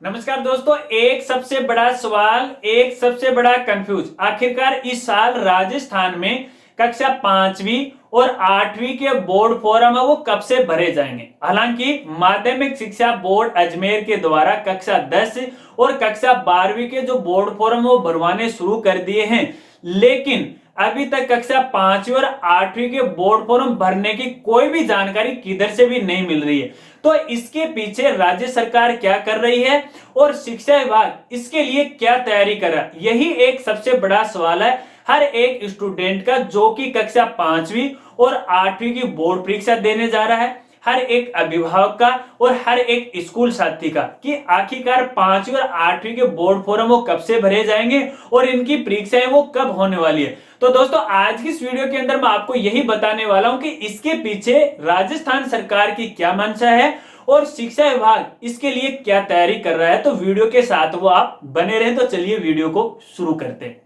नमस्कार दोस्तों। एक सबसे बड़ा सवाल, एक सबसे बड़ा कंफ्यूज, आखिरकार इस साल राजस्थान में कक्षा 5वीं और 8वीं के बोर्ड फॉर्म है वो कब से भरे जाएंगे। हालांकि माध्यमिक शिक्षा बोर्ड अजमेर के द्वारा कक्षा 10 और कक्षा 12वीं के जो बोर्ड फॉर्म वो भरवाने शुरू कर दिए हैं, लेकिन अभी तक कक्षा 5वीं और 8वीं के बोर्ड फॉर्म भरने की कोई भी जानकारी किधर से भी नहीं मिल रही है। तो इसके पीछे राज्य सरकार क्या कर रही है और शिक्षा विभाग इसके लिए क्या तैयारी कर रहा है, यही एक सबसे बड़ा सवाल है हर एक स्टूडेंट का जो कि कक्षा 5वीं और 8वीं की बोर्ड परीक्षा देने जा रहा है, हर एक अभिभावक का और हर एक स्कूल साथी का, कि आखिरकार 5वीं और 8वीं के बोर्ड फॉर्म वो कब से भरे जाएंगे और इनकी परीक्षाएं वो कब होने वाली है। तो दोस्तों आज की इस वीडियो के अंदर मैं आपको यही बताने वाला हूं कि इसके पीछे राजस्थान सरकार की क्या मंशा है और शिक्षा विभाग इसके लिए क्या तैयारी कर रहा है। तो वीडियो के साथ वो आप बने रहें। तो चलिए वीडियो को शुरू करते हैं।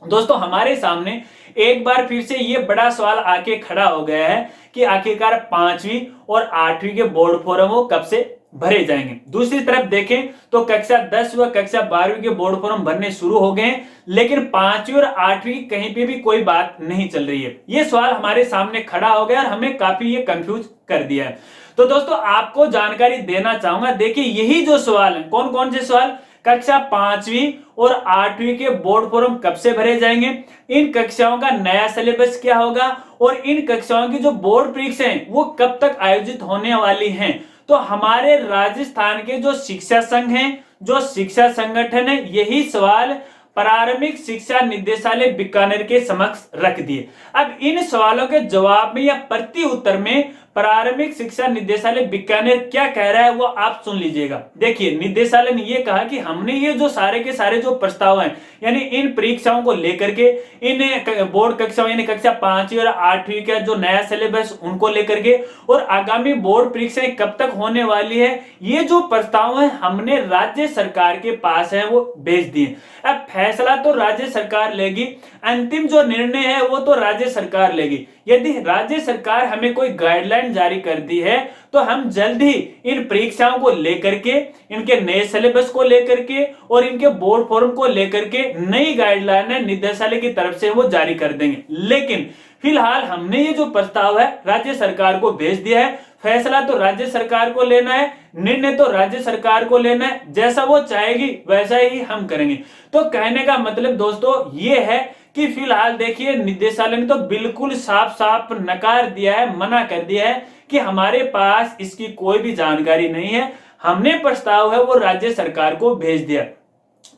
दोस्तों हमारे सामने एक बार फिर से ये बड़ा सवाल आके खड़ा हो गया है कि आखिरकार 5वीं और 8वीं के बोर्ड फॉर्म वो कब से भरे जाएंगे। दूसरी तरफ देखें तो कक्षा 10 व कक्षा 12वीं के बोर्ड फॉर्म भरने शुरू हो गए, लेकिन 5वीं और 8वीं कहीं पे भी कोई बात नहीं चल रही है। ये सवाल हमारे सामने खड़ा हो गया और हमें काफी ये कंफ्यूज कर दिया है। तो दोस्तों आपको जानकारी देना चाहूंगा। देखिए यही जो सवाल है, कौन कौन से सवाल, कक्षा 5वीं और 8वीं के बोर्ड फॉर्म कब से भरे जाएंगे, इन कक्षाओं का नया सिलेबस क्या होगा और इन कक्षाओं की जो बोर्ड परीक्षाएं वो कब तक आयोजित होने वाली हैं। तो हमारे राजस्थान के जो शिक्षा संघ हैं, जो शिक्षा संगठन है, यही सवाल प्रारंभिक शिक्षा निदेशालय बीकानेर के समक्ष रख दिए। अब इन सवालों के जवाब में या प्रति उत्तर में प्रारंभिक शिक्षा निदेशालय बीकानेर क्या कह रहा है वो आप सुन लीजिएगा। देखिए निदेशालय ने ये कहा कि हमने ये जो सारे के सारे जो प्रस्ताव हैं, यानी इन परीक्षाओं को लेकर के, इन बोर्ड कक्षाओं यानी कक्षा 5वीं और 8वीं का जो नया सिलेबस उनको लेकर के और आगामी बोर्ड परीक्षाएं कब तक होने वाली है, ये जो प्रस्ताव है हमने राज्य सरकार के पास है वो भेज दिए। अब फैसला तो राज्य सरकार लेगी, अंतिम जो निर्णय है वो तो राज्य सरकार लेगी। यदि राज्य सरकार हमें कोई गाइडलाइन जारी करती है तो हम जल्द ही इन परीक्षाओं को लेकर के, इनके नए सिलेबस को लेकर के और इनके बोर्ड फॉर्म को लेकर के नई गाइडलाइन निदेशालय की तरफ से वो जारी कर देंगे। लेकिन फिलहाल हमने ये जो प्रस्ताव है राज्य सरकार को भेज दिया है। फैसला तो राज्य सरकार को लेना है, निर्णय तो राज्य सरकार को लेना है, जैसा वो चाहेगी वैसा ही हम करेंगे। तो कहने का मतलब दोस्तों ये है कि फिलहाल देखिए निदेशालय ने तो बिल्कुल साफ साफ नकार दिया है, मना कर दिया है कि हमारे पास इसकी कोई भी जानकारी नहीं है, हमने प्रस्ताव है वो राज्य सरकार को भेज दिया।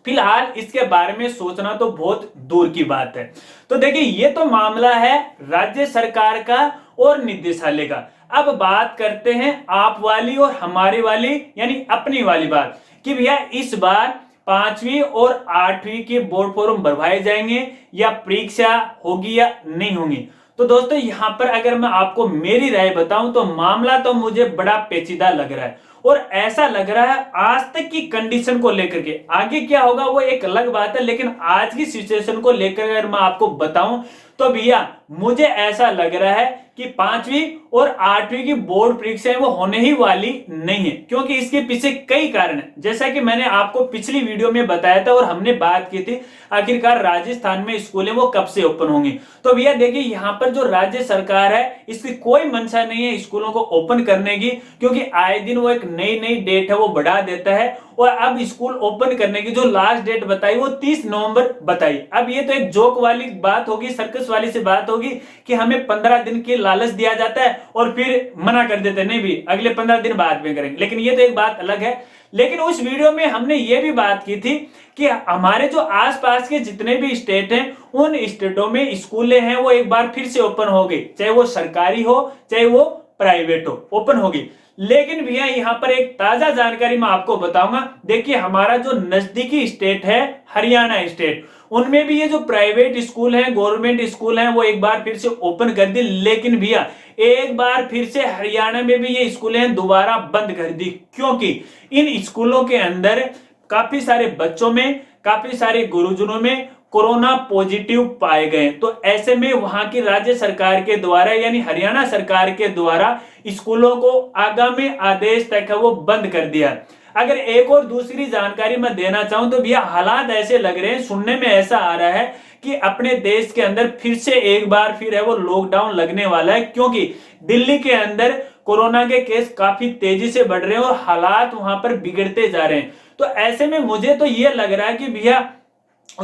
फिलहाल इसके बारे में सोचना तो बहुत दूर की बात है। तो देखिए ये तो मामला है राज्य सरकार का और निदेशालय का। अब बात करते हैं आप वाली और हमारी वाली यानी अपनी वाली बात, कि भैया इस बार 5वीं और 8वीं के बोर्ड फॉर्म भरवाए जाएंगे या परीक्षा होगी या नहीं होगी। तो दोस्तों यहां पर अगर मैं आपको मेरी राय बताऊं तो मामला तो मुझे बड़ा पेचीदा लग रहा है और ऐसा लग रहा है आज तक की कंडीशन को लेकर के, आगे क्या होगा वो एक अलग बात है, लेकिन आज की सिचुएशन को लेकर अगर मैं आपको बताऊं तो भैया मुझे ऐसा लग रहा है कि 5वीं और 8वीं की बोर्ड परीक्षाएं वो होने ही वाली नहीं है, क्योंकि इसके पीछे कई कारण है। जैसा कि मैंने आपको पिछली वीडियो में बताया था और हमने बात की थी आखिरकार राजस्थान में स्कूलें वो कब से ओपन होंगी। तो भैया देखिए यहाँ पर जो राज्य सरकार है इसकी कोई मंशा नहीं है स्कूलों को ओपन करने की, क्योंकि आए दिन वो एक नई नई डेट है वो बढ़ा देता है और अब स्कूल ओपन करने की जो लास्ट डेट बताई वो 30 नवंबर बताई। अब ये तो एक जोक वाली बात होगी, सर्कस वाली से बात होगी कि हमें 15 दिन की लालच दिया जाता है और फिर मना कर देते हैं, नहीं भी अगले 15 दिन बाद में करेंगे। लेकिन ये तो एक बात अलग है। लेकिन उस वीडियो में हमने ये भी बात की थी कि हमारे जो आसपास के जितने भी स्टेट हैं उन स्टेटों में स्कूलें हैं वो एक बार फिर से ओपन हो गई, चाहे वो सरकारी हो चाहे वो प्राइवेट हो, ओपन होगी। लेकिन भैया यहाँ पर एक ताजा जानकारी मैं आपको बताऊंगा। देखिए हमारा जो नजदीकी स्टेट है हरियाणा स्टेट, उनमें भी ये जो प्राइवेट स्कूल हैं, गवर्नमेंट स्कूल हैं वो एक बार फिर से ओपन कर दी। लेकिन भैया एक बार फिर से हरियाणा में भी ये स्कूलें दोबारा बंद कर दी, क्योंकि इन स्कूलों के अंदर काफी सारे बच्चों में, काफी सारे गुरुजनों में कोरोना पॉजिटिव पाए गए। तो ऐसे में वहां की राज्य सरकार के द्वारा यानी हरियाणा सरकार के द्वारा स्कूलों को आगामी आदेश तक वो बंद कर दिया। अगर एक और दूसरी जानकारी मैं देना चाहूं तो भैया हालात ऐसे लग रहे हैं, सुनने में ऐसा आ रहा है कि अपने देश के अंदर फिर से एक बार फिर है वो लॉकडाउन लगने वाला है, क्योंकि दिल्ली के अंदर कोरोना के केस काफी तेजी से बढ़ रहे हैं और हालात वहां पर बिगड़ते जा रहे हैं। तो ऐसे में मुझे तो ये लग रहा है कि भैया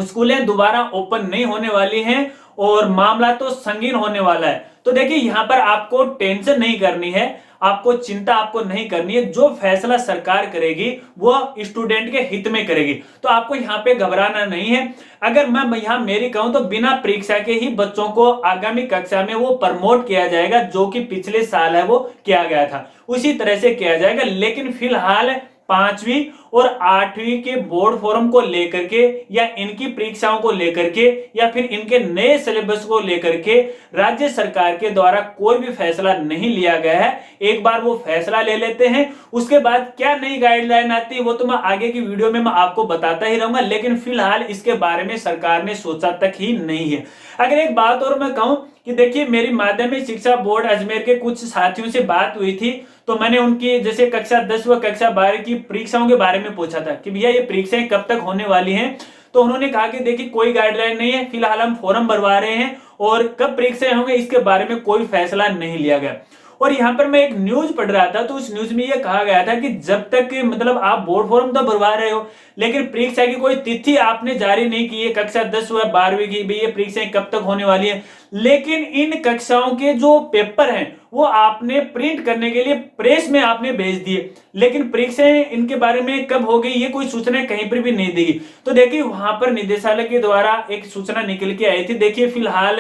स्कूलें दोबारा ओपन नहीं होने वाली हैं और मामला तो संगीन होने वाला है। तो देखिए यहां पर आपको टेंशन नहीं करनी है, आपको चिंता आपको नहीं करनी है। जो फैसला सरकार करेगी वो स्टूडेंट के हित में करेगी, तो आपको यहाँ पे घबराना नहीं है। अगर मैं यहाँ मेरी कहूं तो बिना परीक्षा के ही बच्चों को आगामी कक्षा में वो प्रमोट किया जाएगा, जो कि पिछले साल है वो किया गया था उसी तरह से किया जाएगा। लेकिन फिलहाल 5वीं और 8वीं के बोर्ड फॉर्म को लेकर के या इनकी परीक्षाओं को लेकर के या फिर इनके नए सिलेबस को लेकर के राज्य सरकार के द्वारा कोई भी फैसला नहीं लिया गया है। एक बार वो फैसला ले लेते हैं, उसके बाद क्या नई गाइडलाइन आती है वो तो मैं आगे की वीडियो में मैं आपको बताता ही रहूंगा, लेकिन फिलहाल इसके बारे में सरकार ने सोचा तक ही नहीं है। अगर एक बात और मैं कहूं कि देखिए मेरी माध्यमिक शिक्षा बोर्ड अजमेर के कुछ साथियों से बात हुई थी, तो मैंने उनकी जैसे कक्षा 10 व कक्षा 12 की परीक्षाओं के बारे में पूछा था कि भैया ये परीक्षाएं कब तक होने वाली हैं। तो उन्होंने कहा कि देखिए कोई गाइडलाइन नहीं है, फिलहाल हम फॉर्म भरवा रहे हैं और कब परीक्षाएं होंगे इसके बारे में कोई फैसला नहीं लिया गया। और यहाँ पर मैं एक न्यूज पढ़ रहा था, तो उस न्यूज में यह कहा गया था कि जब तक मतलब आप बोर्ड फॉर्म तो भरवा रहे हो लेकिन परीक्षा की कोई तिथि आपने जारी नहीं की है कक्षा 10 व 12वीं की भी ये परीक्षाएं कब तक होने वाली है। लेकिन इन कक्षाओं के जो पेपर हैं वो आपने प्रिंट करने के लिए प्रेस में आपने भेज दिए, लेकिन परीक्षाएं इनके बारे में कब होगी ये कोई सूचना कहीं पर भी नहीं देगी। तो देखिए वहां पर निदेशालय के द्वारा एक सूचना निकल के आई थी। देखिए फिलहाल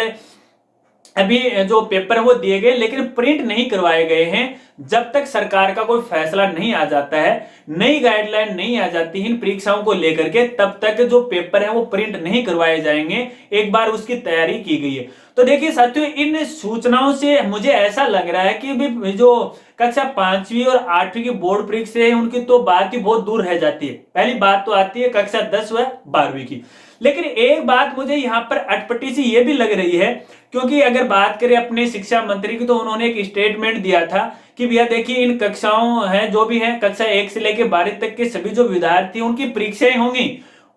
अभी जो पेपर है वो दिए गए लेकिन प्रिंट नहीं करवाए गए हैं। जब तक सरकार का कोई फैसला नहीं आ जाता है, नई गाइडलाइन नहीं आ जाती इन परीक्षाओं को लेकर के, तब तक जो पेपर है वो प्रिंट नहीं करवाए जाएंगे। एक बार उसकी तैयारी की गई है। तो देखिए साथियों इन सूचनाओं से मुझे ऐसा लग रहा है कि जो कक्षा 5वीं और 8वीं की बोर्ड परीक्षा है उनकी तो बात ही बहुत दूर रह जाती है। पहली बात तो आती है कक्षा 10 व 12वीं की। लेकिन एक बात मुझे यहाँ पर अटपटी सी ये भी लग रही है, क्योंकि अगर बात करें अपने शिक्षा मंत्री की तो उन्होंने एक स्टेटमेंट दिया था कि भैया देखिए इन कक्षाओं हैं जो भी हैं कक्षा 1 से लेकर 12 तक के सभी जो विद्यार्थी उनकी परीक्षाएं होंगी,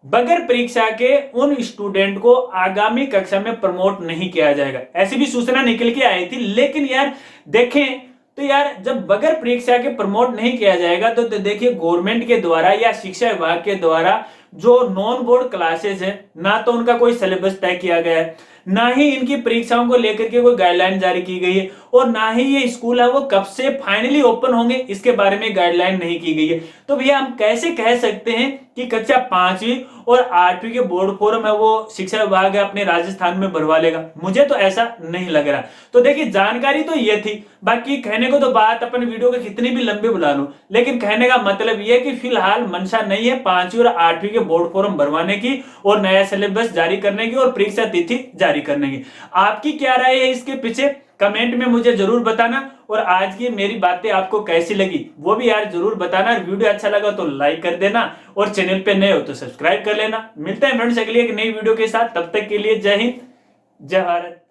बगैर परीक्षा के उन स्टूडेंट को आगामी कक्षा में प्रमोट नहीं किया जाएगा। ऐसी भी सूचना निकल के आई थी। लेकिन यार देखें तो यार जब बगैर परीक्षा के प्रमोट नहीं किया जाएगा तो देखिए गवर्नमेंट के द्वारा या शिक्षा विभाग के द्वारा जो नॉन बोर्ड क्लासेस है ना तो उनका कोई सिलेबस तय किया गया है, ना ही इनकी परीक्षाओं को लेकर के कोई गाइडलाइन जारी की गई है, और ना ही ये स्कूल है वो कब से फाइनली ओपन होंगे इसके बारे में गाइडलाइन नहीं की गई है। तो भैया हम कैसे कह सकते हैं कि कक्षा 5वीं और 8वीं के बोर्ड फॉर्म है वो शिक्षा विभाग है अपने राजस्थान में भरवा लेगा? मुझे तो ऐसा नहीं लग रहा। तो देखिए जानकारी तो ये थी, बाकी कहने को तो बात अपन वीडियो के कितनी भी लंबी बुला लूं, लेकिन कहने का मतलब ये है कि फिलहाल मंशा नहीं है 5वीं और 8वीं के बोर्ड फॉर्म भरवाने की और नया सिलेबस जारी करने की और परीक्षा तिथि जारी करने की। आपकी क्या राय है इसके पीछे कमेंट में मुझे जरूर बताना, और आज की मेरी बातें आपको कैसी लगी वो भी यार जरूर बताना। वीडियो अच्छा लगा तो लाइक कर देना और चैनल पे नए हो तो सब्सक्राइब कर लेना। मिलते हैं फ्रेंड्स अगली एक नई वीडियो के साथ, तब तक के लिए जय हिंद जय भारत।